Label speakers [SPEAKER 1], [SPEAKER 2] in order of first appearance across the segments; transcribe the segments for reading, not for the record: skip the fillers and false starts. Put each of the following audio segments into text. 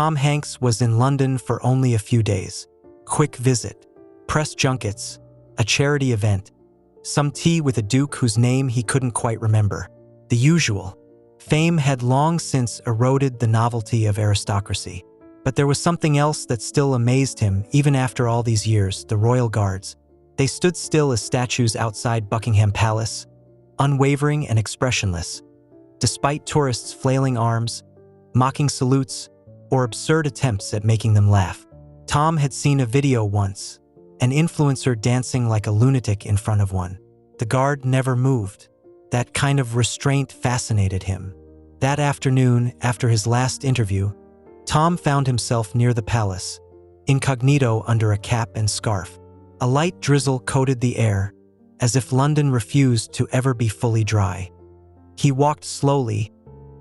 [SPEAKER 1] Tom Hanks was in London for only a few days. Quick visit, press junkets, a charity event, some tea with a duke whose name he couldn't quite remember. The usual. Fame had long since eroded the novelty of aristocracy. But there was something else that still amazed him even after all these years: the royal guards. They stood still as statues outside Buckingham Palace, unwavering and expressionless. Despite tourists' flailing arms, mocking salutes, or absurd attempts at making them laugh. Tom had seen a video once, an influencer dancing like a lunatic in front of one. The guard never moved. That kind of restraint fascinated him. That afternoon, after his last interview, Tom found himself near the palace, incognito under a cap and scarf. A light drizzle coated the air, as if London refused to ever be fully dry. He walked slowly,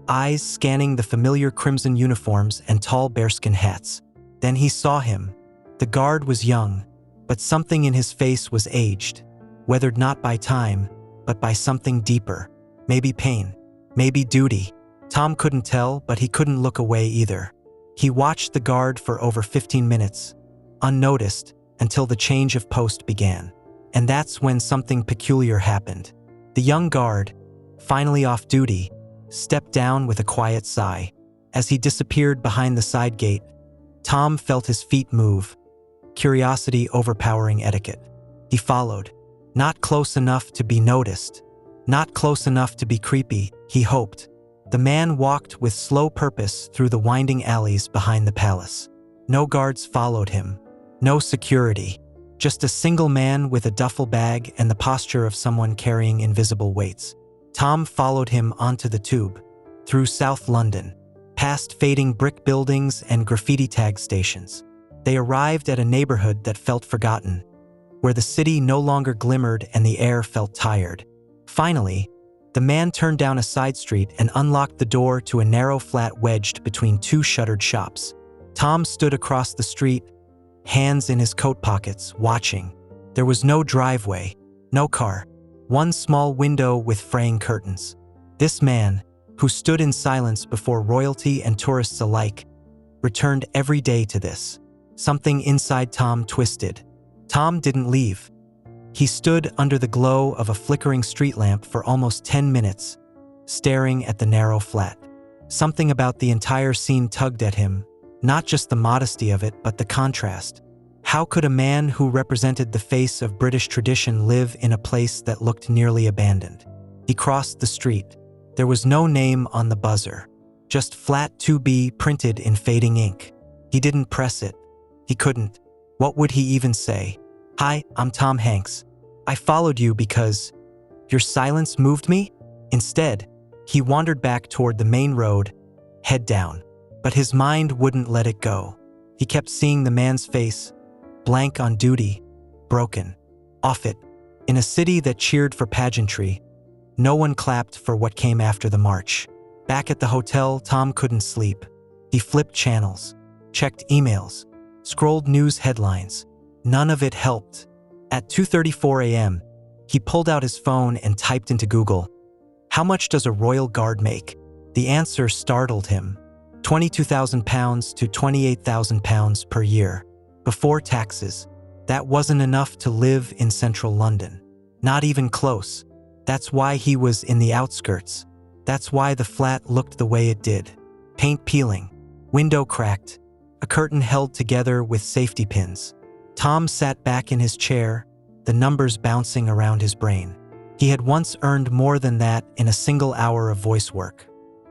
[SPEAKER 1] eyes scanning the familiar crimson uniforms and tall bearskin hats. Then he saw him. The guard was young, but something in his face was aged, weathered not by time, but by something deeper. Maybe pain, maybe duty. Tom couldn't tell, but he couldn't look away either. He watched the guard for over 15 minutes, unnoticed, until the change of post began. And that's when something peculiar happened. The young guard, finally off duty, stepped down with a quiet sigh. As he disappeared behind the side gate, Tom felt his feet move, curiosity overpowering etiquette. He followed, not close enough to be noticed, not close enough to be creepy, he hoped. The man walked with slow purpose through the winding alleys behind the palace. No guards followed him, no security, just a single man with a duffel bag and the posture of someone carrying invisible weights. Tom followed him onto the tube, through South London, past fading brick buildings and graffiti tag stations. They arrived at a neighborhood that felt forgotten, where the city no longer glimmered and the air felt tired. Finally, the man turned down a side street and unlocked the door to a narrow flat wedged between two shuttered shops. Tom stood across the street, hands in his coat pockets, watching. There was no driveway, no car, one small window with fraying curtains. This man, who stood in silence before royalty and tourists alike, returned every day to this. Something inside Tom twisted. Tom didn't leave. He stood under the glow of a flickering street lamp for almost 10 minutes, staring at the narrow flat. Something about the entire scene tugged at him, not just the modesty of it, but the contrast. How could a man who represented the face of British tradition live in a place that looked nearly abandoned? He crossed the street. There was no name on the buzzer, just flat 2B printed in fading ink. He didn't press it. He couldn't. What would he even say? "Hi, I'm Tom Hanks. I followed you because your silence moved me?" Instead, he wandered back toward the main road, head down. But his mind wouldn't let it go. He kept seeing the man's face, blank on duty, broken, off it. In a city that cheered for pageantry, no one clapped for what came after the march. Back at the hotel, Tom couldn't sleep. He flipped channels, checked emails, scrolled news headlines. None of it helped. At 2:34 a.m., he pulled out his phone and typed into Google, "How much does a royal guard make?" The answer startled him. £22,000 to £28,000 per year. Before taxes. That wasn't enough to live in central London. Not even close. That's why he was in the outskirts. That's why the flat looked the way it did. Paint peeling, window cracked, a curtain held together with safety pins. Tom sat back in his chair, the numbers bouncing around his brain. He had once earned more than that in a single hour of voice work.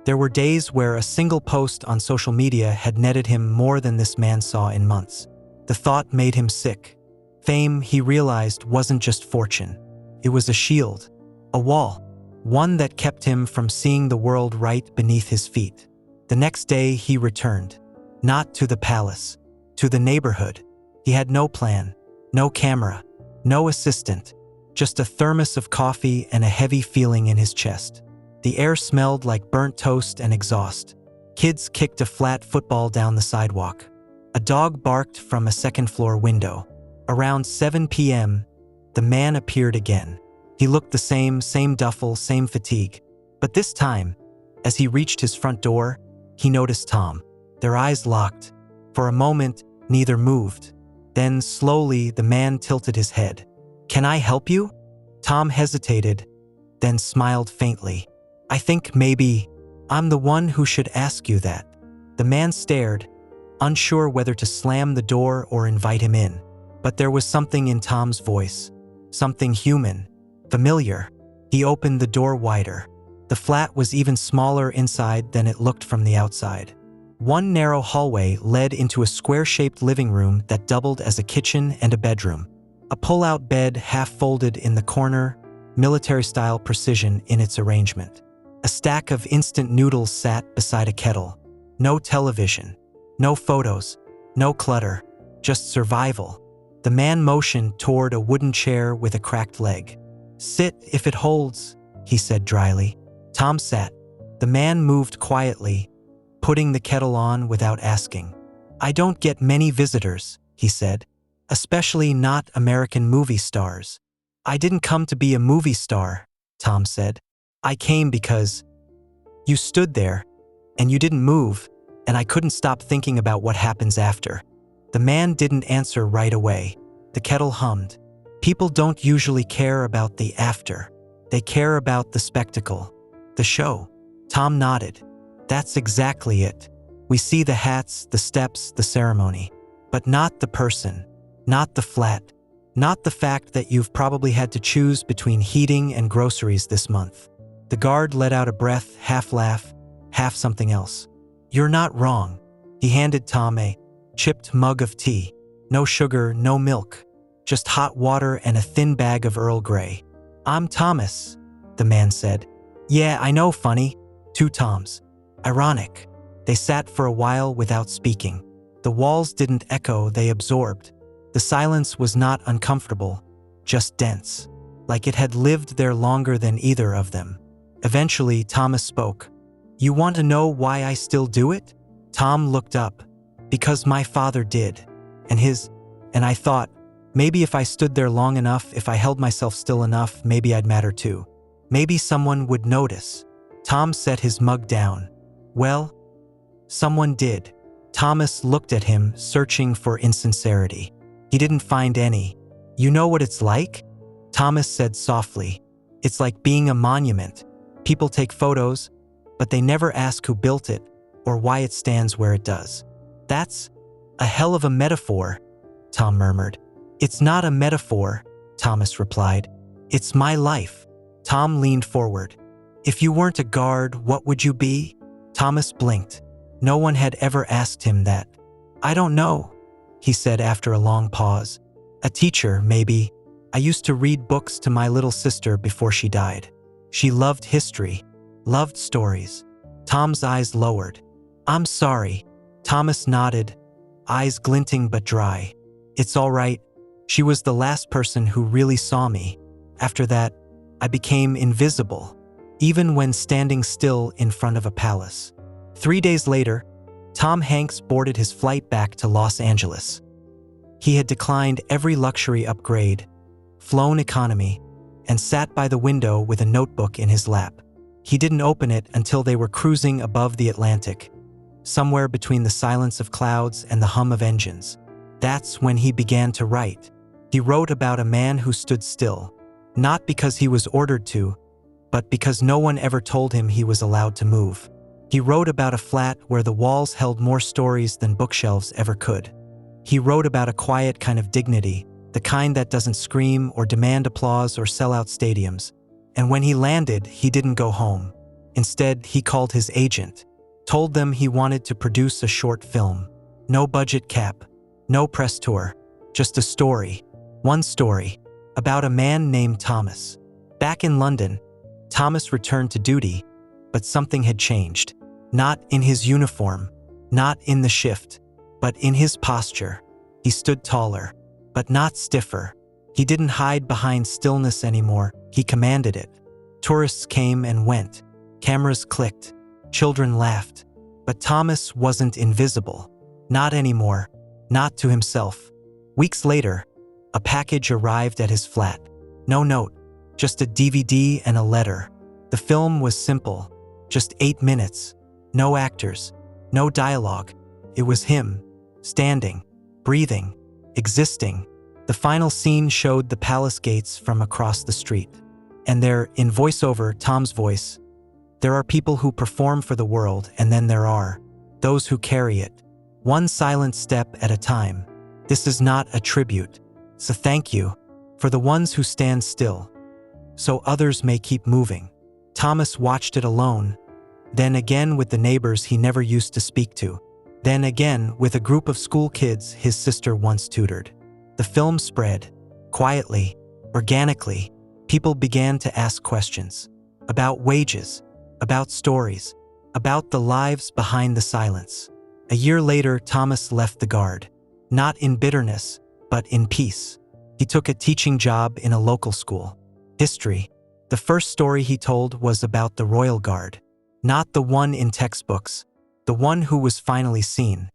[SPEAKER 1] There were days where a single post on social media had netted him more than this man saw in months. The thought made him sick. Fame, he realized, wasn't just fortune. It was a shield, a wall, one that kept him from seeing the world right beneath his feet. The next day he returned, not to the palace, to the neighborhood. He had no plan, no camera, no assistant, just a thermos of coffee and a heavy feeling in his chest. The air smelled like burnt toast and exhaust. Kids kicked a flat football down the sidewalk. A dog barked from a second-floor window. Around 7 p.m., the man appeared again. He looked the same duffel, same fatigue. But this time, as he reached his front door, he noticed Tom. Their eyes locked. For a moment, neither moved. Then, slowly, the man tilted his head. "Can I help you?" Tom hesitated, then smiled faintly. "I think maybe I'm the one who should ask you that." The man stared, unsure whether to slam the door or invite him in. But there was something in Tom's voice, something human, familiar. He opened the door wider. The flat was even smaller inside than it looked from the outside. One narrow hallway led into a square-shaped living room that doubled as a kitchen and a bedroom. A pull-out bed half-folded in the corner, military-style precision in its arrangement. A stack of instant noodles sat beside a kettle. No television, no photos, no clutter, just survival. The man motioned toward a wooden chair with a cracked leg. "Sit if it holds," he said dryly. Tom sat. The man moved quietly, putting the kettle on without asking. "I don't get many visitors," he said, "especially not American movie stars." "I didn't come to be a movie star," Tom said. "I came because you stood there, and you didn't move, and I couldn't stop thinking about what happens after." The man didn't answer right away. The kettle hummed. People don't usually care about the after. They care about the spectacle, the show. Tom nodded. "That's exactly it. We see the hats, the steps, the ceremony. But not the person, not the flat, not the fact that you've probably had to choose between heating and groceries this month." The guard let out a breath, half laugh, half something else. "You're not wrong." He handed Tom a chipped mug of tea. No sugar, no milk, just hot water and a thin bag of Earl Grey. "I'm Thomas," the man said. "Yeah, I know, funny." Two Toms. Ironic. They sat for a while without speaking. The walls didn't echo, they absorbed. The silence was not uncomfortable, just dense, like it had lived there longer than either of them. Eventually, Thomas spoke. "You want to know why I still do it?" Tom looked up. "Because my father did. And I thought, maybe if I stood there long enough, if I held myself still enough, maybe I'd matter too. Maybe someone would notice." Tom set his mug down. "Well, someone did." Thomas looked at him, searching for insincerity. He didn't find any. "You know what it's like?" Thomas said softly. "It's like being a monument. People take photos, but they never ask who built it or why it stands where it does." "That's a hell of a metaphor," Tom murmured. "It's not a metaphor," Thomas replied. "It's my life." Tom leaned forward. "If you weren't a guard, what would you be?" Thomas blinked. No one had ever asked him that. "I don't know," he said after a long pause. "A teacher, maybe. I used to read books to my little sister before she died. She loved history, loved stories." Tom's eyes lowered. "I'm sorry." Thomas nodded, eyes glinting but dry. "It's all right. She was the last person who really saw me. After that, I became invisible, even when standing still in front of a palace." 3 days later, Tom Hanks boarded his flight back to Los Angeles. He had declined every luxury upgrade, flown economy, and sat by the window with a notebook in his lap. He didn't open it until they were cruising above the Atlantic, somewhere between the silence of clouds and the hum of engines. That's when he began to write. He wrote about a man who stood still, not because he was ordered to, but because no one ever told him he was allowed to move. He wrote about a flat where the walls held more stories than bookshelves ever could. He wrote about a quiet kind of dignity, the kind that doesn't scream or demand applause or sell out stadiums. And when he landed, he didn't go home. Instead, he called his agent, told them he wanted to produce a short film. No budget cap, no press tour, just a story. One story, about a man named Thomas. Back in London, Thomas returned to duty, but something had changed. Not in his uniform, not in the shift, but in his posture. He stood taller, but not stiffer. He didn't hide behind stillness anymore, he commanded it. Tourists came and went. Cameras clicked. Children laughed. But Thomas wasn't invisible. Not anymore. Not to himself. Weeks later, a package arrived at his flat. No note, just a DVD and a letter. The film was simple, just 8 minutes. No actors, no dialogue, it was him, standing, breathing, existing. The final scene showed the palace gates from across the street. And there, in voiceover, Tom's voice, there are people who perform for the world, and then there are those who carry it, one silent step at a time. This is not a tribute. It's a thank you for the ones who stand still, so others may keep moving. Thomas watched it alone, then again with the neighbors he never used to speak to, then again with a group of school kids his sister once tutored. The film spread, quietly, organically. People began to ask questions about wages, about stories, about the lives behind the silence. A year later, Thomas left the Guard, not in bitterness, but in peace. He took a teaching job in a local school. History. The first story he told was about the Royal Guard, not the one in textbooks, the one who was finally seen.